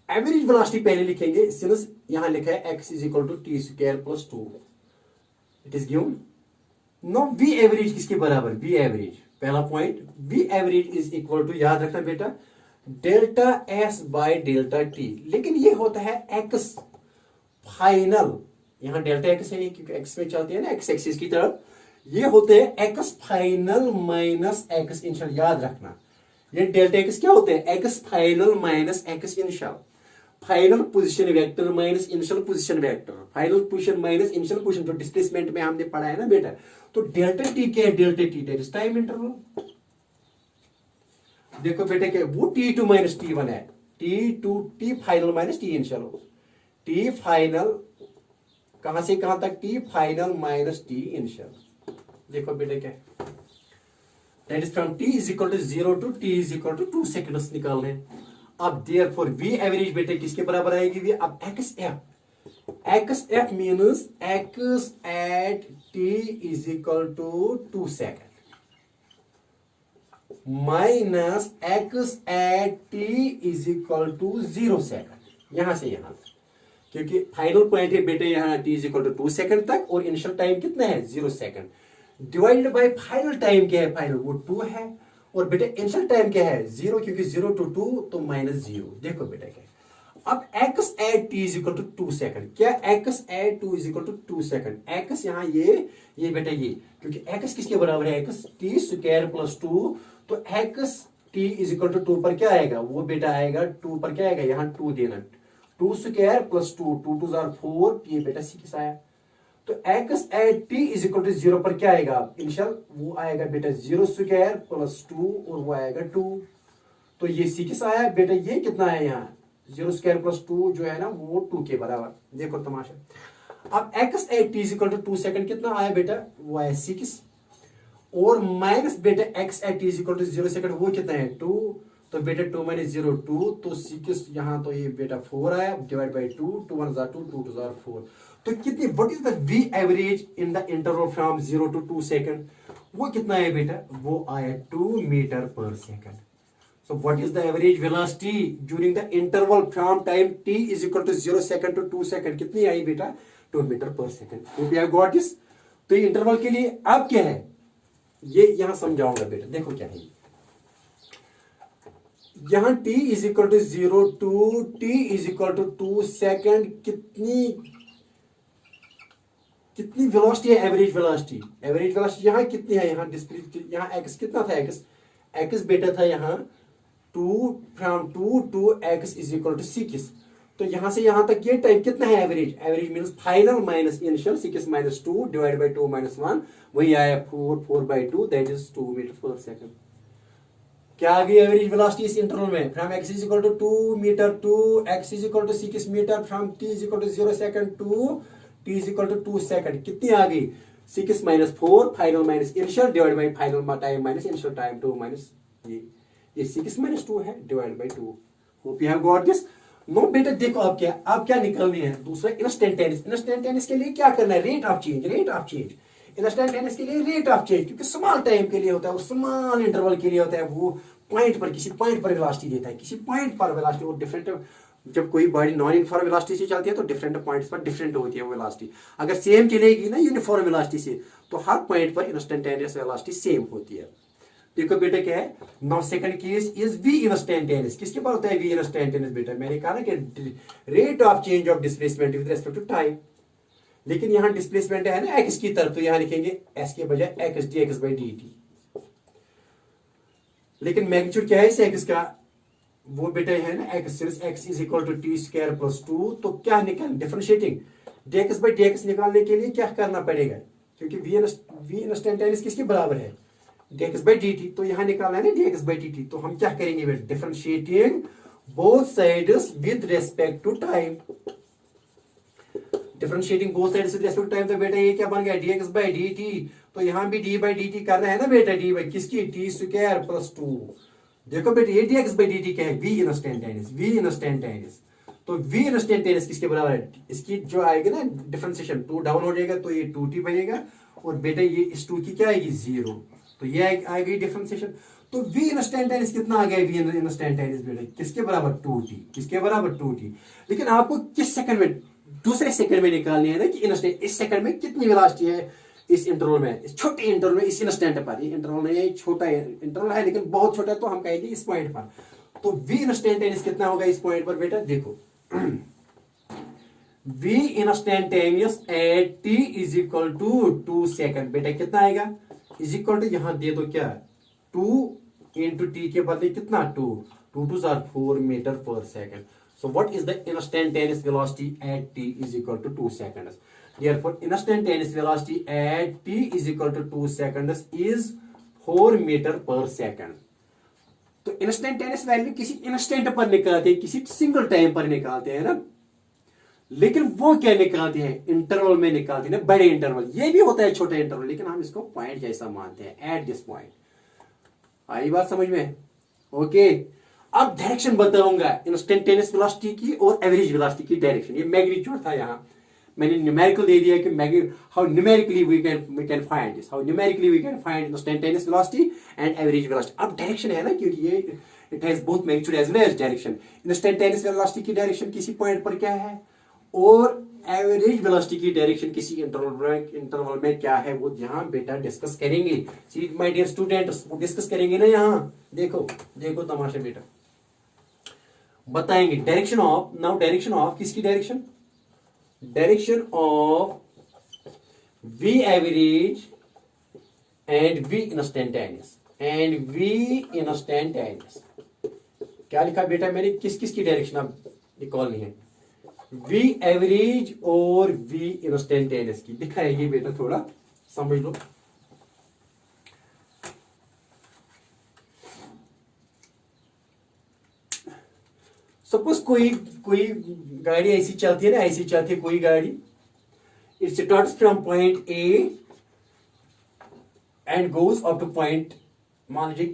एवरेज वेलोसिटी पहले लिखेंगे, सिंस यहां लिखा है x is equal to T square plus 2, it is given. No v average किसके बराबर, v एवरेज पहला point, v average is equal to, याद रखना बेटा, delta s by delta t। लेकिन ये होता है x फाइनल, यहां डेल्टा x है क्योंकि x में चलती है ना x एक्सिस की तरफ, ये होते हैं x final minus x initial. याद रखना ये डेल्टा x क्या होते हैं, x final minus x initial. Final position vector minus initial position vector, final position minus initial position, जो डिस्प्लेसमेंट में हमने पढ़ा है ना बेटा। तो डेल्टा टी क्या है, delta T that is time interval. देखो बेटा क्या, वो t2 माइनस t1 है, t2 t final minus t initial, t final कहां से कहां तक, t final minus t initial. देखो बेटा क्या, that is from t is equal to 0 to t is equal to 2 seconds निकालने हैं। अब देयरफॉर v एवरेज बेटे किसके बराबर आएगी, v अब xf means x at t is equal to 2 second minus x at t is equal to 0 second. यहां से यहां, क्योंकि फाइनल पॉइंट है बेटे यहाँ t is equal to 2 second तक, और इनिशियल टाइम कितना है 0 second, divided by final time क्या है, फाइनल वो 2 है, और बेटा इनिशियल टाइम क्या है 0, क्योंकि 0 टू 2 तो माइनस 0। देखो बेटा क्या है, अब x at t is equal to 2 second, क्या x at 2 is equal to 2 second, x यहाँ ये बेटा ये, क्योंकि x किसके बराबर है, x t स्क्वायर प्लस 2, तो x t is equal to 2 पर क्या आएगा, वो बेटा आएगा 2 पर क्या आएगा, यहाँ 2 देना, 2 स्क्वायर प्लस 2, 2 2 4, ये बेटा सिक्स आया। तो x at t is equal to 0 पर क्या आएगा, इनिशियल वो आएगा बेटा 0 स्क्वायर प्लस 2, और वो आएगा 2, तो ये 6 आया बेटा। ये कितना है यहाँ 0 स्क्वायर प्लस 2 जो है ना वो 2 के बराबर। देखो तमाशा, अब x at t is equal to 2 second कितना आया बेटा, वो आया 6, और माइनस बेटा x at t is equal to 0 second, वो कितना है 2, तो बेटा 2 माइनस 0 2, तो 6 यहाँ, तो ये बेटा 4 आया, डिवाइड बाई 2, 2 1 2, 2 2 4, तो कितनी, what is the v average in the interval from 0 to 2 second, वो कितना है बेटा, वो आया 2 meter per second. So what is the average velocity during the interval from time t is equal to 0 second to 2 second, कितनी आई बेटा 2 meter per second. Hope you have got this. तो ये इंटरवल के लिए अब क्या है, ये यहां समझाऊंगा बेटा। देखो क्या है, यहां t is equal to 0 to t is equal to 2 second, कितनी वेलोसिटी है, एवरेज वेलोसिटी, एवरेज वेलोसिटी यहाँ कितनी है, यहाँ डिस्प्ले यहाँ x कितना था, x बेटा था यहाँ 2 from 2 to x is equal to 6, तो यहाँ से यहाँ तक ये टाइम कितना है, average, average means final minus initial, 6 minus 2 divide by 2 minus 1, वही आया 4 by 2, that is 2 meter per second. क्या आ गई एवरेज वेलोसिटी इस इंटरवल में, from x is equal to 2 metre to x is equal to 6 meter, from t is equal to 0 second to t is equal to 2 second, कितनी आ गई 6 minus 4 final minus initial divide by final time minus initial time 2 minus ये 6 minus 2 है divide by 2। Hope you have got this. No बेटा देखो अब क्या निकलनी है, दूसरा इंस्टेंटेनियस। इंस्टेंटेनियस के लिए क्या करना है, rate of change, rate of change. Instantaneous के लिए रेट ऑफ चेंज, क्योंकि स्मॉल टाइम के लिए होता है और स्मॉल इंटरवल के लिए होता है, वो पॉइंट पर किसी पॉइंट पर वेलोसिटी देता है, किसी पॉइंट पर वेलोसिटी, और डिफरेंट, जब कोई बॉडी नॉन यूनिफॉर्म वेलोसिटी से चलती है तो डिफरेंट पॉइंट्स पर डिफरेंट होती है वो वेलोसिटी। अगर सेम चलेगी ना यूनिफॉर्म वेलोसिटी से, तो हर पॉइंट पर इंस्टेंटेनियस वेलोसिटी सेम होती है। देखो बेटा क्या है, now second case is v instantaneous. किसके बारे होता है v इंस्टेंटेनियस बेटा? मैंने कहा ना कि rate of change of displacement with respect to time, लेकिन यहाँ डिस्प्लेसमेंट है ना x की तरफ, तो यहाँ लिखेंगे s के बजाय x dx by dt। लेकिन मैग्नीट्यूड क्या है इस x का? वो बेटा है ना x, since x is equal to T square plus 2, तो क्या निकाल डिफरेंशिएटिंग dx by dx निकालने के लिए क्या करना पड़ेगा? क्योंकि v इंस्टेंटेनियस किसके बराबर है? dx by dt। तो यहां निकालना है ना dx by dt, तो हम क्या करेंगे बेटा? Differentiating both sides with respect to time. Differentiating both sides with respect to time, तो बेटा ये क्या बन गया? dx by dt। तो यहां भी d by dt करना है ना बेटा, d by किसकी? t square plus 2। देखो बेटा ये dx by dt क्या है? v instantaneous. तो v इंस्टेंटेनियस किसके बराबर है? इसकी जो आएगी ना डिफरेंशिएशन, 2 डाउन हो जाएगा तो ये 2t बनेगा, और बेटा ये इस 2 की क्या आएगी? 0। तो ये आ गई डिफरेंशिएशन। तो v इंस्टेंटेनियस कितना आ गया? v इंस्टेंटेनियस बेटा किसके बराबर? 2t। किसके बराबर? 2t। लेकिन आपको किस सेकंड में? दूसरे सेकंड में निकालनी है ना कि इस सेकंड में कितनी वेलोसिटी है इस इंटरवल में, इस छोटे इंटरवल में, इस इंस्टेंट पर। ये इंटरवल नहीं है, छोटा इंटरवल है लेकिन बहुत छोटा है, तो हम कहेंगे इस पॉइंट पर। तो v इंस्टेंटेनियस कितना होगा इस पॉइंट पर बेटा? देखो v instantaneous at t is equal to 2 second. बेटा कितना आएगा? इज इक्वल टू, यहां दे दो क्या? 2 इंटू टी के बदले कितना? 2 2 are 4 meter per second. So what is the instantaneous velocity at t is equal to 2 seconds? Therefore, instantaneous velocity at t is equal to 2 seconds is 4 meter per second. तो instantaneous value किसी instant पर निकालते हैं, किसी single time पर निकालते हैं ना, लेकिन वो क्या निकालते हैं? इंटरवल में निकालते हैं ना, बड़े इंटरवल। ये भी होता है छोटा इंटरवल, लेकिन हम इसको पॉइंट जैसा मानते हैं, एट दिस पॉइंट। आई बात समझ में? ओके। अब डायरेक्शन बताऊंगा इंस्टेंटेनियस वेलोसिटी की और एवरेज वेलोसिटी की डायरेक्शन। ये मैग्नीट्यूड था, यहाँ मैंने न्यूमेरिकल दे दिया कि how numerically we can find this, how numerically we can find instantaneous velocity and average velocity. अब डायरेक्शन है ना, क्योंकि ये it has both magnitude as well as direction. Instantaneous velocity की डायरेक्शन किसी पॉइंट पर क्या है, और एवरेज वेलोसिटी की डायरेक्शन किसी इंटरवल में क्या है, वो यहाँ बेटा डिस्कस करेंगे। सी माय डियर स्टूडेंट्स, वो डिस्कस करेंगे ना यहाँ। देखो देखो तमाशा बेटा, बताएंगे direction of. Now direction of किसकी direction? Direction of v average and v instantaneous क्या लिखा बेटा मैंने? किस किस की डायरेक्शन अब निकालनी है? v एवरेज और v इंस्टेंटेनियस की लिखा है ये बेटा, थोड़ा समझ लो। सपोज कोई गाड़ी ऐसी चलती है ना, ऐसी चलती है कोई गाड़ी। It starts from point A and goes up to point, मान लीजिए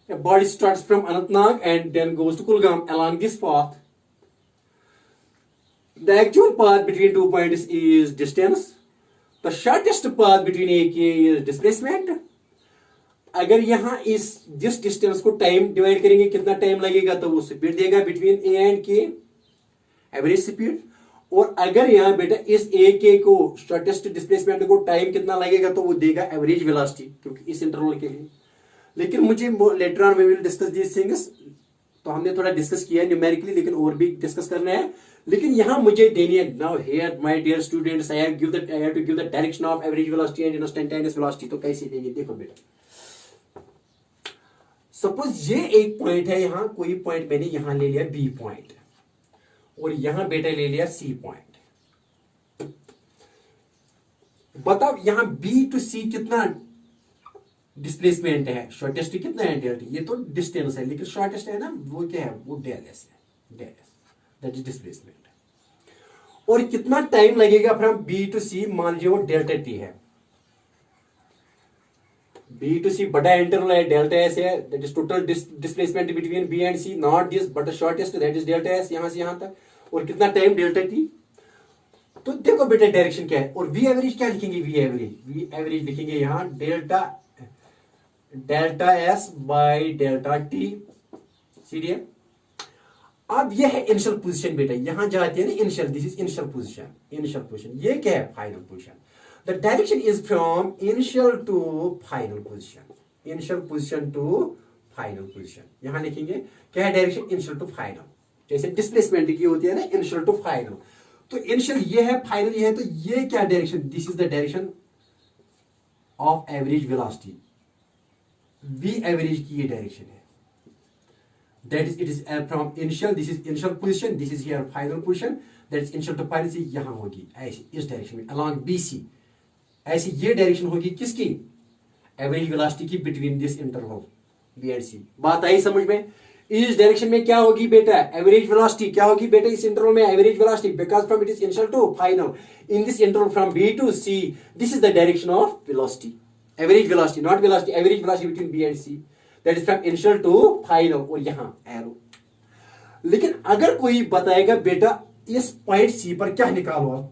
के body starts from Anantnag and then goes to Kulgam along this path. The actual path between 2 points is distance. The shortest path between A के is displacement. अगर यहां जिस distance को time divide करेंगे कितना टाइम लगेगा, तो वो स्पीड देगा बिटवीन ए एंड के, एवरेज स्पीड। और अगर यहां बेटा इस ए के को शॉर्टेस्ट डिस्प्लेसमेंट को टाइम कितना लगेगा, तो वो देगा एवरेज वेलोसिटी, क्योंकि इस इंटरवल के लिए। लेकिन मुझे later on we will discuss this things, तो हमने थोड़ा डिस्कस किया न्यूमेरिकली, लेकिन और भी डिस्कस करना है। लेकिन यहां मुझे देनी है। Now here my dear students, I have to give the direction of average velocity and instantaneous velocity. तो कैसे देंगे? देखो बेटा, सपोज ये एक पॉइंट है, यहां कोई पॉइंट मैंने यहां ले लिया बी पॉइंट, और यहां बेटा ले लिया सी पॉइंट। बताओ यहां बी टू सी कितना डिस्प्लेसमेंट है, शॉर्टेस्ट कितना है? Del T. ये तो डिस्टेंस है, लेकिन शॉर्टेस्ट है ना, वो क्या है? वो डेल एस है, del S, that is displacement. और कितना टाइम लगेगा फ्रॉम बी टू सी? मान लीजिए वो डेल्टा टी है, बी टू सी बड़ा इंटरवल है, डेल्टा एस है, that is total displacement between B and C, not this but shortest, that is delta S, यहां से यहां तक। और कितना टाइम? Delta T. तो देखो बेटा डायरेक्शन क्या है। और वी एवरेज क्या लिखेंगे? वी एवरेज लिखेंगे यहां delta S by delta T, सीधे। अब यह है इनिशियल पोजीशन बेटा, यहां जाती है ना initial, this is initial position. ये क्या है? Final position. The direction is from initial to final position, initial position to final position. यहां लिखेंगे क्या है डायरेक्शन, इनिशियल टू फाइनल, जैसे डिस्प्लेसमेंट की होती है ना इनिशियल टू फाइनल, तो इनिशियल ये है, फाइनल ये है, तो ये क्या direction, this is the direction of average velocity, v average की ये डायरेक्शन है, that is it is from initial, this is initial position, this is here final position, that is initial to final, से यहां होगी ऐसी इस direction में along BC, ऐसी ये डायरेक्शन होगी किसकी, एवरेज वेलोसिटी की, between this interval B and C. बात आई समझ में, इस डायरेक्शन में क्या होगी बेटा, एवरेज वेलोसिटी क्या होगी बेटा, इस इंटरवल में average velocity, because from it is initial to final, in this interval from B to C, this is the direction of velocity, average velocity, not velocity, average velocity between B and C, that is from initial to final, और यहां arrow. लेकिन अगर कोई बताएगा बेटा इस point सी पर क्या निकालो आप,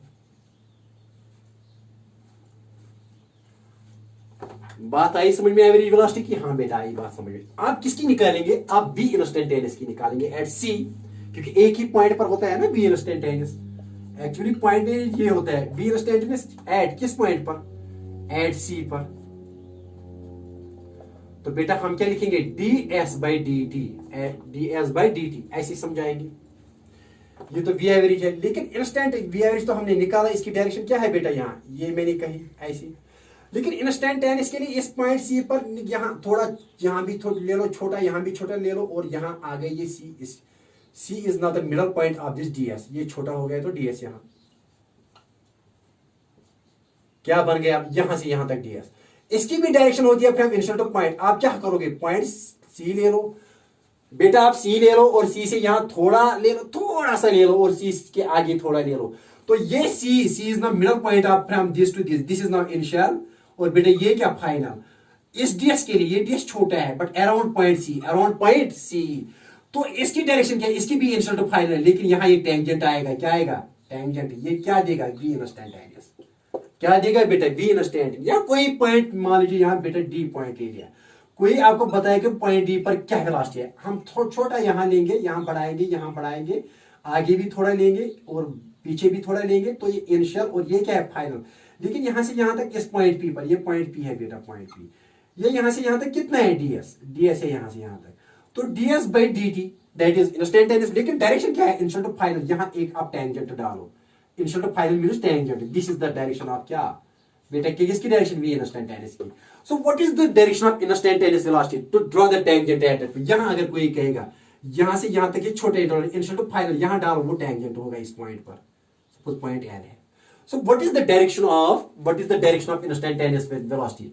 बात आई समझ में एवरेज वेलोसिटी की, हाँ बेटा आई बात समझ में। आप किसकी निकालेंगे, आप बी इंस्टेंटेनियस की निकालेंगे एट सी, क्योंकि एक ही पॉइंट पर होता है ना बी इंस्टेंटेनियस, एक्चुअली पॉइंट में ये होता है बी इंस्टेंटेनियस एट किस पॉइंट पर, एट सी पर। तो बेटा हम क्या लिखेंगे, D S by D T, D S by D T, ऐसे समझाएंगे। ये तो वी एवरेज है, लेकिन इंस्टेंट वी एवरेज तो हमने निकाला, इसकी डायरेक्शन क्या है बेटा, यहाँ ये मैंने कही ऐसी, लेकिन इंस्टेंटेनियस के लिए इस पॉइंट सी पर यहां थोड़ा, यहां भी थोड़ा ले लो छोटा, यहां भी छोटा ले लो, और यहां आ गए ये सी, इस C is not the middle point of this DS, ये छोटा हो गया तो डीएस यहां क्या बन गया, यहां से यहां तक डीएस, इसकी भी डायरेक्शन होती है फ्रॉम इनिशियल टू पॉइंट। आप क्या करोगे, पॉइंट सी ले लो बेटा, आप सी ले लो और सी से यहां थोड़ा ले लो, थोड़ा सा ले लो, और सी के आगे थोड़ा ले लो, तो ये C is the middle point of from this to this, this is not initial, और बेटा ये क्या फाइनल। इस डीएस के लिए ये डीएस छोटा है but around point C, around point C, तो इसकी डायरेक्शन क्या है, इसकी भी इनिशियल टू फाइनल है, लेकिन यहां ये टेंजेंट आएगा, क्या आएगा टेंजेंट, ये क्या देगा वी इंस्टेंटेनियस, क्या देगा बेटा वी इंस्टेंटेनियस, या कोई पॉइंट मान लीजिए यहां बेटा डी पॉइंट ले लिया, कोई आपको बताया कि पॉइंट डी पर क्या वेलोसिटी है, हम छोटा यहां लेंगे, यहां बढ़ाएंगे, आगे भी थोड़ा लेंगे और पीछे भी थोड़ा लेंगे, तो ये इनिशियल और ये क्या है फाइनल। लेकिन यहां से यहां तक इस पॉइंट पी पर, ये पॉइंट पी है बेटा, पॉइंट पी, ये यहां से यहां तक कितना है डीएस, डीएस है यहां से यहां तक, तो DS by D that is instantaneous, लेकिन डायरेक्शन क्या है, इनिशियल टू फाइनल, यहां एक आप टेंजेंट डालो, initial to final means tangent, this is the direction of क्या बेटा, किसकी डायरेक्शन, वी इंस्टेंटेनियस की। So what is the direction of instantaneous velocity, to draw the tangent at that, यहां अगर कोई कहेगा यहां से यहां तक ये छोटे इंटरवल इनिशियल टू फाइनल, यहां डालो, वो टेंजेंट होगा इस पॉइंट पर, सपोज पॉइंट एल है। So what is the direction of instantaneous velocity?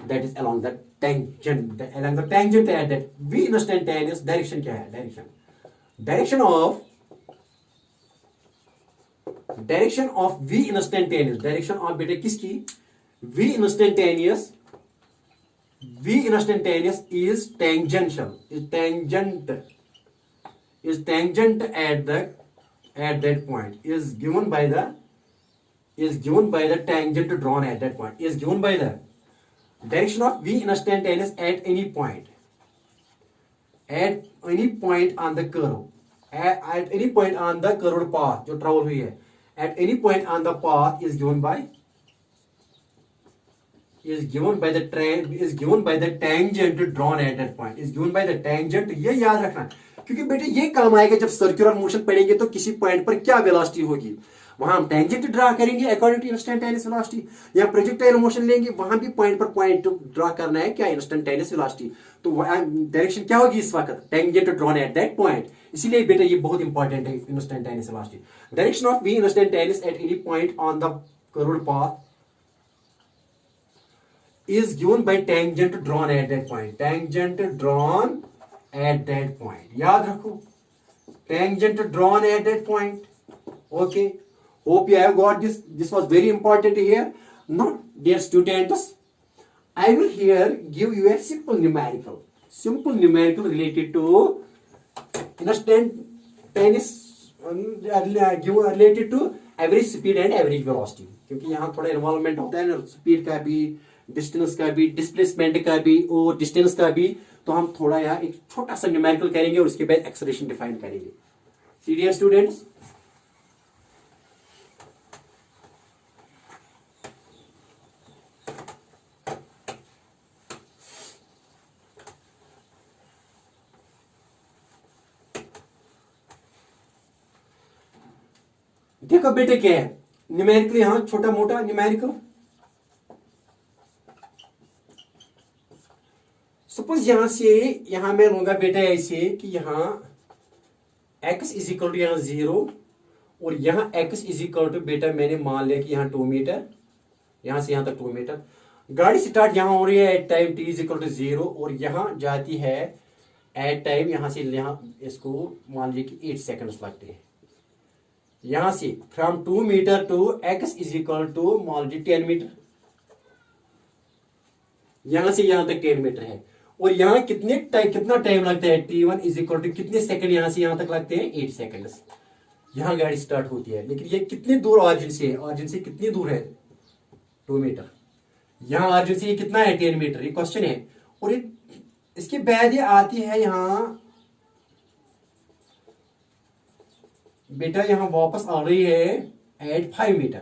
That is along the tangent, along the tangent at that v instantaneous direction क्या है, direction of v instantaneous, direction of बेटे किसकी, v instantaneous is tangential, is tangent at that point, is given by the tangent drawn at that point, is given by the direction of v instantaneous at any point on the curve, at any point on the curved path जो travel हुई है, at any point on the path is given by the tangent drawn at that point, is given by the tangent, ये याद रखना, क्योंकि बेटे ये काम आएगा जब सर्कुलर मोशन पढ़ेंगे, तो किसी पॉइंट पर क्या वेलोसिटी होगी, वहां हम टेंजेंट ड्रा करेंगे अकॉर्डिंग टू इंस्टेंटेनियस वेलोसिटी, या प्रोजेक्टाइल मोशन लेंगे, वहां भी पॉइंट पर पॉइंट ड्रा करना है क्या, इंस्टेंटेनियस वेलोसिटी, तो डायरेक्शन क्या होगी इस वक्त, tangent drawn at that point. इसीलिए बेटा ये बहुत इंपॉर्टेंट है instantaneous velocity, direction of v instantaneous at any point on the curved path is given by tangent drawn at that point, tangent drawn at that point, याद रखो tangent drawn at that point, okay, hope you have got this was very important here. Now dear students, I will here give you a simple numerical related to instantaneous, related to average speed and average velocity, क्योंकि यहाँ थोड़ा involvement होता है ना, speed का भी, distance का भी, डिस्प्लेसमेंट का भी और डिस्टेंस का भी, तो हम थोड़ा यहाँ एक छोटा सा न्यूमेरिकल करेंगे और उसके बाद एक्सेलरेशन डिफाइन करेंगे। डियर स्टूडेंट्स, देखो बेटे क्या है, न्यूमेरिकल यहां छोटा मोटा न्यूमेरिकल। सपोज यहां से यहां मैं लूंगा बेटा ऐसे कि यहां x इज इक्वल टू यहां 0 और यहां x इज इक्वल टू बेटा मैंने मान लिया कि यहां 2 मीटर, यहां से यहां तक 2 मीटर। गाड़ी स्टार्ट यहां हो रही है at time t is equal to 0 और यहां जाती है एट टाइम, यहां से यहां इसको मान लीजिए कि 8 सेकंड्स लगते हैं। यहां से from 2 metre to x is equal to मान लीजिए 10 मीटर, यहां से यहां तक 10 मीटर है। और यहां कितना टाइम लगता है, t1 इज इक्वल टू कितने सेकंड यहां से यहां तक लगते हैं 8 सेकंड। यहां गाड़ी स्टार्ट होती है, लेकिन ये कितनी दूर ऑरिजिन से है, ऑरिजिन से कितनी दूर है 2 मीटर। यहां ऑरिजिन से ये कितना है 10 मीटर, ये क्वेश्चन है। और इसके बाद ये आती है यहां बेटा, यहां वापस आ रही है at 5 metre,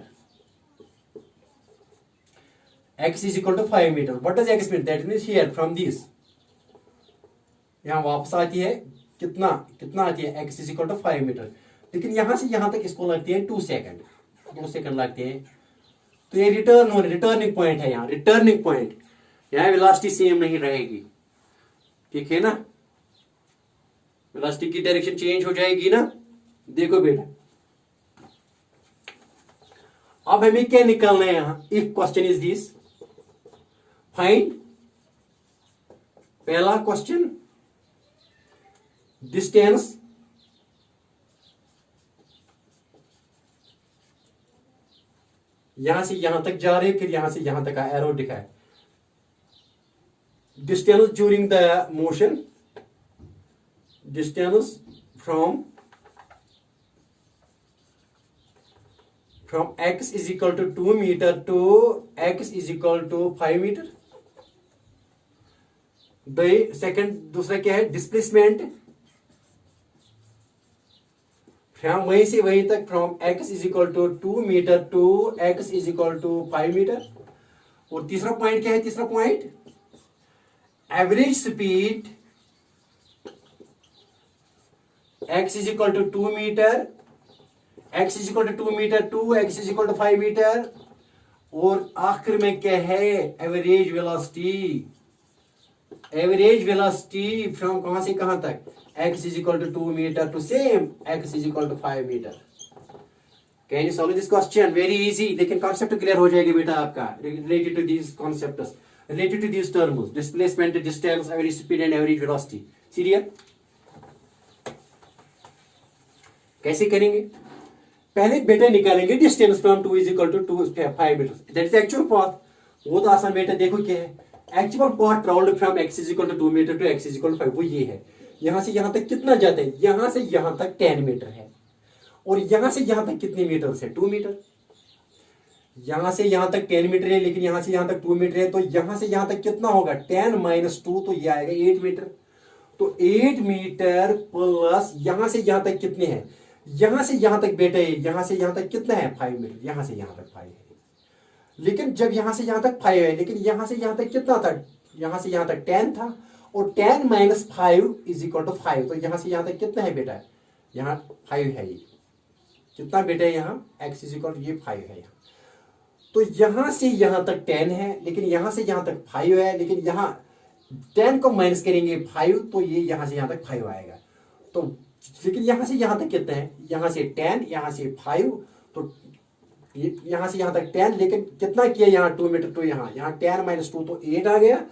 x is equal to 5 metre. What does x mean, that means here from this यहां वापस आती है कितना कितना आती है x is equal to 5 metre. लेकिन यहां से यहां तक इसको लगती है 2 सेकंड, 2 सेकंड लगते हैं। तो ये रिटर्निंग पॉइंट है, यहां रिटर्निंग पॉइंट, यहां वेलोसिटी सेम नहीं रहेगी, ठीक है ना, वेलोसिटी की डायरेक्शन चेंज हो जाएगी ना। देखो बेटा अब हमें क्या निकालना है यहां, if question is this find, पहला क्वेश्चन डिस्टेंस यहां से यहां तक जा रहे, फिर यहां से यहां तक का एरो दिखा है, distance during the motion, distance from x is equal to 2 meter to x is equal to 5 meter। Second दूसरा क्या है, डिस्प्लेसमेंट फ्रॉम वहीं से वहीं तक, from x is equal to 2 meter to x is equal to 5 metre. और तीसरा point क्या है, तीसरा point average speed x is equal to 2 metre, x is equal to 2 metre to x is equal to 5 metre. और आखिर में क्या है, average velocity, average velocity from कहां से कहां तक, x is equal to 2 metre to same x is equal to 5 metre. Can you solve this question, very easy. लेकिन कॉन्सेप्ट क्लियर हो जाएगा बेटा आपका related to these concepts, related to these terms, displacement, distance, average speed and average velocity. Serial कैसे करेंगे, पहले बेटा निकालेंगे distance from 2 is equal to 5 metre, that is actual path. वो तो आसान बेटा, देखो क्या है, actual path travelled from x is equal to 2 metre to x is equal to 5, वो ये है। यहां से यहां तक कितना जाता है, यहां से यहां तक 10 मीटर है, और यहां से यहां तक कितने मीटर से 2 मीटर। यहां से यहां तक 10 मीटर है, लेकिन यहां से यहां तक 2 मीटर है, तो यहां से यहां तक कितना होगा 10 माइनस 2, तो ये आएगा 8 मीटर। तो 8 मीटर प्लस यहां से यहां तक कितने हैं, यहां से यहां तक बेटा यहां से यहां तक कितना है 5 मीटर, यहां से यहां तक 5 है। लेकिन जब यहां से यहां तक 5 है, लेकिन यहां से यहां तक कितना था, यहां से यहां तक 10 था, और 10 माइनस 5 इज इक्वल टू 5। तो यहां से यहां तक कितना है बेटा, यहां 5 है, ये कितना बेटा है, यहां x इज इक्वल टू ये 5 है। यहां तो यहां से यहां तक 10 है, लेकिन यहां से यहां तक 5 है, लेकिन यहां 10 को माइनस करेंगे 5, तो ये यहां से यहां तक 5 आएगा। तो लेकिन यहां से यहां तक कितना है, यहां से 10, यहां से 5, तो यहां से यहां तक 10, लेकिन कितना किया यहां 2 मीटर टू यहां 10 माइनस 2 तो 8 आ गया,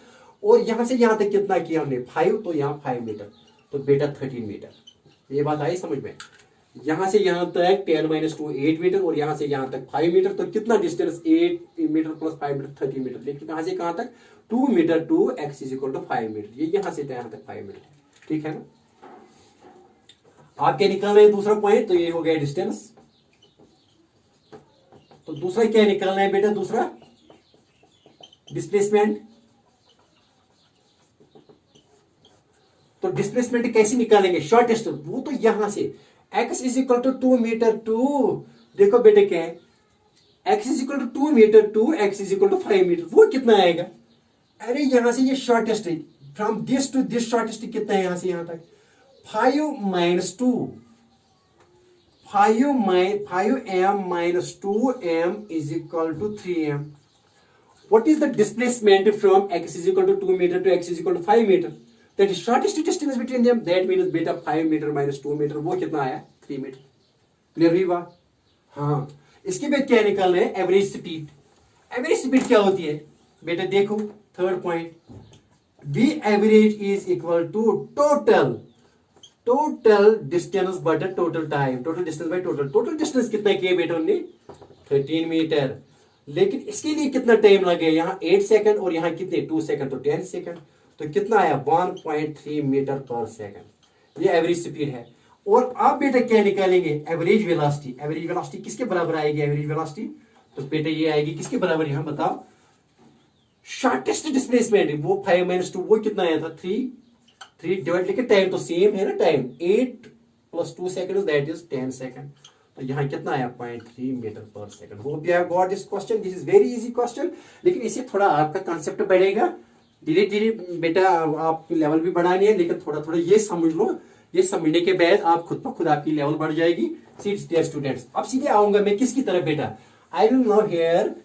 और यहां से यहां तक कितना किया हमने 5, तो यहां 5 मीटर, तो बेटा 13 मीटर। ये बात आई समझ में, यहां से यहां तक 10 माइनस 2 8 मीटर, और यहां से यहां तक 5 मीटर, तो कितना distance 8 metre plus 5 metre 13 metre. लेकिन कहां से कहां तक 2 metre to x is equal to 5 metre, ये यहां से यहां तक 5 मीटर, ठीक है ना। आप क्या निकाल रहे हैं दूसरा पॉइंट, तो ये हो गया डिस्टेंस। तो दूसरा क्या निकालना है बेटा, दूसरा डिस्प्लेसमेंट। तो डिस्प्लेसमेंट कैसे निकालेंगे, शॉर्टेस्ट, वो तो यहां से x is equal to 2 metre to, देखो बेटे क्या है, x is equal to 2 metre to x is equal to 5 metre, वो कितना आएगा, अरे यहां से ये शॉर्टेस्ट है, from this to this shortest कितना है, यहां से यहां तक 5 minus 2, 5m minus 2m is equal to 3m. What is the displacement from x is equal to 2 meter to x is equal to 5 meter? That is shortest distance between them. That means beta 5 meter minus 2 meter वो कितना आया? 3 meter. Clear हुई बात? हाँ. इसके बाद क्या निकालना है? Average speed. एवरेज स्पीड क्या होती है? बेटा देखो third point. V average is equal to total distance बटा total time. Total distance by total distance कितना किया बेटा उन्होंने? 13 मीटर. लेकिन इसके लिए कितना टाइम लगे? यहाँ 8 सेकंड और यहाँ कितने? 2 सेकंड, तो 10 सेकंड. तो कितना आया? 1.3 मीटर पर सेकंड. ये एवरेज स्पीड है. और आप बेटा क्या निकालेंगे? Average velocity. एवरेज वेलोसिटी किसके बराबर आएगी? एवरेज वेलोसिटी तो बेटा ये आएगी किसके बराबर? यहां बताओ. शॉर्टेस्ट डिस्प्लेसमेंट वो 5 minus 2 वो कितना आया था? 3 डिवाइड. लेकिन टाइम तो सेम है ना. Time 8 plus 2 seconds that is 10 second. तो यहाँ कितना आया? 0.3 metre per second. Hope you have got this question. This is very easy question. लेकिन इससे थोड़ा आपका कंसेप्ट बढ़ेगा. धीरे धीरे बेटा आप लेवल भी बढ़ानी है. लेकिन थोड़ा थोड़ा ये समझ लो. ये समझने के बाद आप खुद ब खुद आपकी लेवल बढ़ जाएगी. सीट्स डियर स्टूडेंट्स. अब सीधे आऊंगा मैं किसकी तरफ बेटा? I will now here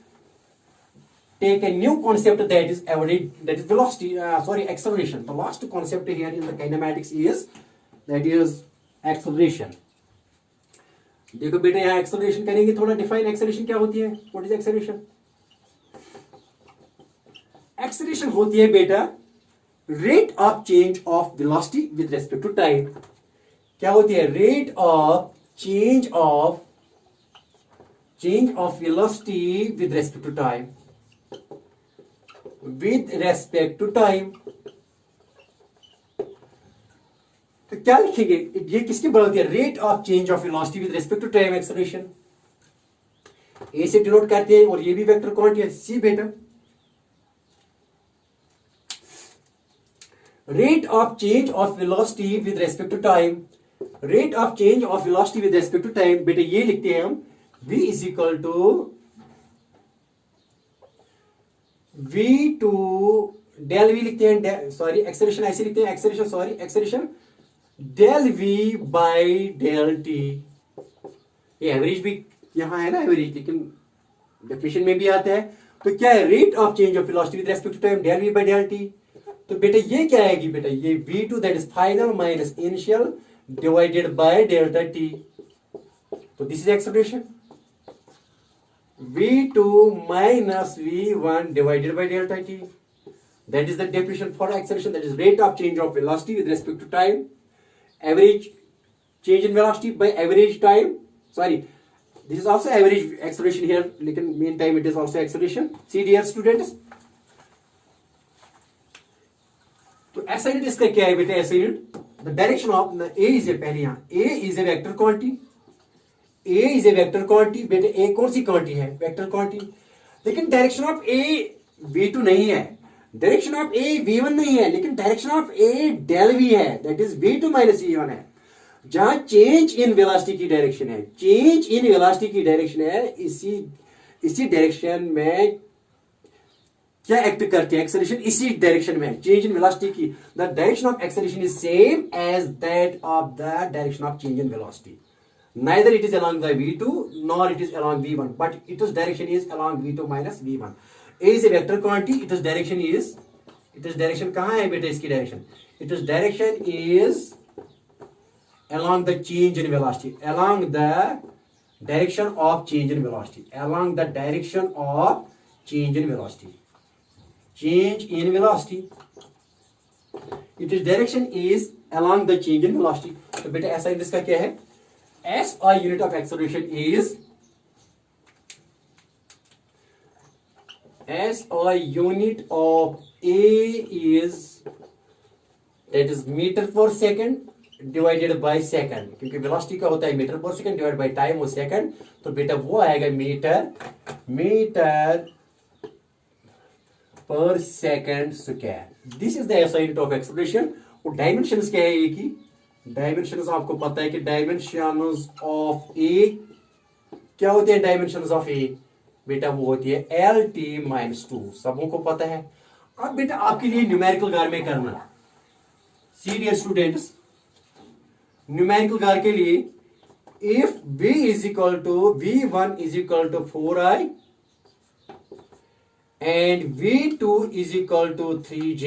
take a new concept that is average, that is velocity, acceleration. The last concept here in the kinematics is that is acceleration. देखो बेटा यहाँ acceleration करेंगे. थोड़ा define acceleration क्या होती है? What is acceleration? Acceleration होती है बेटा rate of change of velocity with respect to time. क्या होती है? Rate of change of velocity with respect to time. With respect to time. तो क्या लिखेंगे? ये किसके बराबर होती है? Rate of change of velocity with respect to time acceleration. A से डिनोट करते हैं और ये भी वेक्टर क्वांटिटी है. सी बेटा rate of change of velocity with respect to time. Rate of change of velocity with respect to time बेटा ये लिखते हैं हम v is equal to v2 del v लिखते हैं. सॉरी एक्सेलरेशन ऐसे लिखते हैं. Acceleration del v by del t. ये एवरेज भी यहां है ना एवरेज, लेकिन डेफिनेशन में भी आता है. तो क्या है? Rate of change of velocity with respect to time del v by del t. तो बेटा ये क्या आएगी बेटा? ये v2 that is final minus initial divided by delta t. तो this is acceleration. v2 minus v1 divided by delta t. That is the definition for acceleration. That is rate of change of velocity with respect to time. Average change in velocity by average time. Sorry, this is also average acceleration here. लेकिन mean time it is also acceleration. See dear students. तो SI unit इसका क्या है बेटा? SI unit the direction of A is a पहले यहाँ A is a vector quantity. A is a vector quantity. बेटे A कौन सी क्वांटिटी है? Vector quantity. लेकिन डायरेक्शन ऑफ A v2 नहीं है. डायरेक्शन ऑफ A v1 नहीं है. लेकिन direction of A del v है. That is v2 minus v1 है. जहां चेंज इन वेलोसिटी की डायरेक्शन है. चेंज इन वेलोसिटी की डायरेक्शन है. इसी डायरेक्शन में क्या एक्ट करती है? एक्सेलरेशन इसी डायरेक्शन में. चेंज इन वेलोसिटी की the direction of acceleration is same as that of the direction of change in velocity. Neither it is along the v2 nor it is along v1, but its direction is along v2 minus v1. A is a vector quantity. Its direction कहाँ है बेटा? इसकी direction. Its direction is along the change in velocity. Along the direction of change in velocity. Along the direction of change in velocity. Change in velocity. Its direction is along the change in velocity. तो बेटा ऐसा इसका क्या है? SI unit of acceleration is SI unit of A is that is meter per second divided by second. क्योंकि velocity का होता है metre per second divide by time और सेकंड. तो बेटा वो आएगा metre per second square. This is the SI unit of acceleration. और डायमेंशंस क्या है? एक ही डायमेंशंस आपको पता है कि डायमेंशंस ऑफ ए क्या होते हैं? डायमेंशंस ऑफ ए बेटा वो होती है LT-2. सबों को पता है. अब बेटा आपके लिए न्यूमेरिकल गार में करना. सी डियर स्टूडेंट्स, न्यूमेरिकल गार के लिए if v is equal to v1 is equal to 4i and v2 is equal to 3j,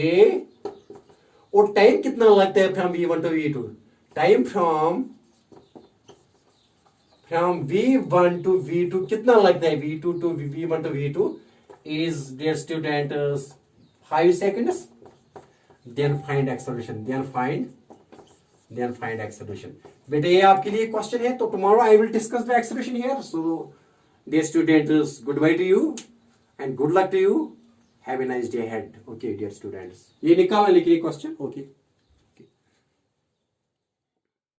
और टाइम कितना लगता है from v1 to v2? Time from v1 to v2 कितना लगता है? v2 to v1 to v2 is, dear students, 5 seconds. Then find acceleration. Then find acceleration. बेटा ये आपके लिए क्वेश्चन है, तो tomorrow I will discuss the acceleration here. So dear students, goodbye to you and good luck to you. Have a nice day ahead. Okay dear students, ये निकालने के लिए क्वेश्चन. Okay.